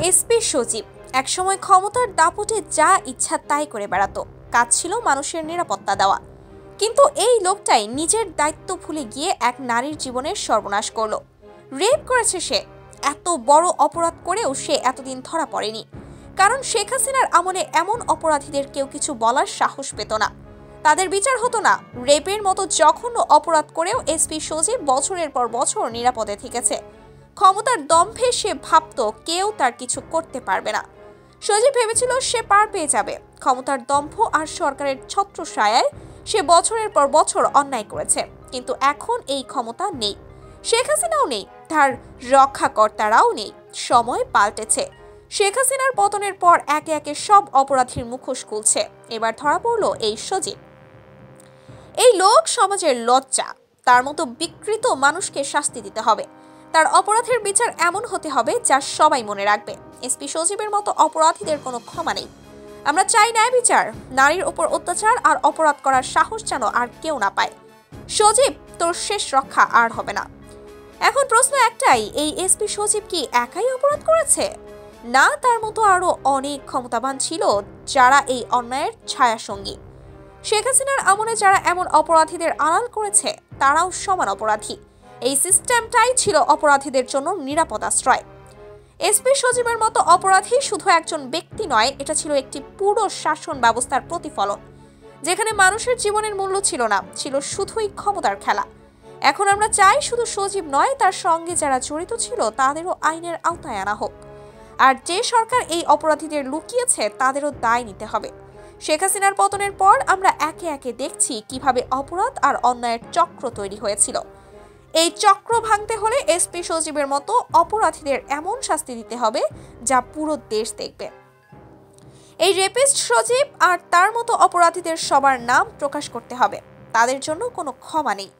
SP সজীব একসময় ক্ষমতার দাপটে যা ইচ্ছা তাই করে বেড়াতো। কাজ ছিল মানুষের নিরাপত্তা দেওয়া। কিন্তু এই লোকটাই নিজের দায়িত্ব ভুলে গিয়ে এক নারীর জীবনের সর্বনাশ করলো। রেপ করেছে সে। এত বড় অপরাধ করেও সে এতদিন ধরা পড়েনি, কারণ শেখ হাসিনার আমলে এমন অপরাধীদের কেউ কিছু বলার সাহস পেত না, তাদের বিচার হতো না। রেপের মতো জঘন্য অপরাধ করেও এসপি সজীব বছরের পর বছর নিরাপদে থেকেছে। ক্ষমতার দম্ভে সে ভাবতো কেউ তার কিছু করতে পারবে না। সজীব ভেবেছিল সে পার পেয়ে যাবে। ক্ষমতার দম্ভ আর সরকারের ছত্রছায়ায় সে বছরের পর বছর অন্যায় করেছে, কিন্তু এখন এই ক্ষমতা নেই। শেখ হাসিনাও নেই, তার রক্ষাকর্তারাও নেই। সময় পাল্টেছে। শেখ হাসিনার পতনের পর একে একে সব অপরাধীর মুখোশ খুলছে। এবার ধরা পড়ল এই সজীব। এই লোক সমাজের লজ্জা। তার মতো বিকৃত মানুষকে শাস্তি দিতে হবে। তার অপরাধের বিচার এমন হতে হবে যা সবাই মনে রাখবে। এসপি সজীবের মতো অপরাধীদের কোনো ক্ষমা নেই। আমরা চাই ন্যায় বিচার। নারীর উপর অত্যাচার আর অপরাধ করার সাহস যেন আর কেউ না পায়। সজীব, তোর শেষ রক্ষা আর হবে না। এখন প্রশ্ন একটাই, এই এসপি সজীব কি একাই অপরাধ করেছে? না, তার মতো আরো অনেক ক্ষমতাবান ছিল যারা এই অন্যায়ের ছায়াসঙ্গী। শেখ হাসিনার আমলে যারা এমন অপরাধীদের আড়াল করেছে তারাও সমান অপরাধী। এই সিস্টেমটাই ছিল অপরাধীদের জন্য নিরাপদ আশ্রয়। এসপি সজীবের মতো অপরাধী শুধু একজন ব্যক্তি নয়, এটা ছিল একটি পুরো শাসন ব্যবস্থার প্রতিফলন, যেখানে মানুষের জীবনের মূল্য ছিল না, ছিল শুধুই ক্ষমতার খেলা। এখন আমরা চাই শুধু সজীব নয়, তার সঙ্গে যারা জড়িত ছিল তাদেরও আইনের আওতায় আনা হোক। আর যে সরকার এই অপরাধীদের লুকিয়েছে তাদেরও দায় নিতে হবে। শেখ হাসিনার পতনের পর আমরা একে একে দেখছি কিভাবে অপরাধ আর অন্যায়ের চক্র তৈরি হয়েছিল। এই চক্র ভাঙতে হলে এসপি সজীবের মতো অপরাধীদের এমন শাস্তি দিতে হবে যা পুরো দেশ দেখবে। এই রেপিস্ট সজীব আর তার মতো অপরাধীদের সবার নাম প্রকাশ করতে হবে। তাদের জন্য কোনো ক্ষমা নেই।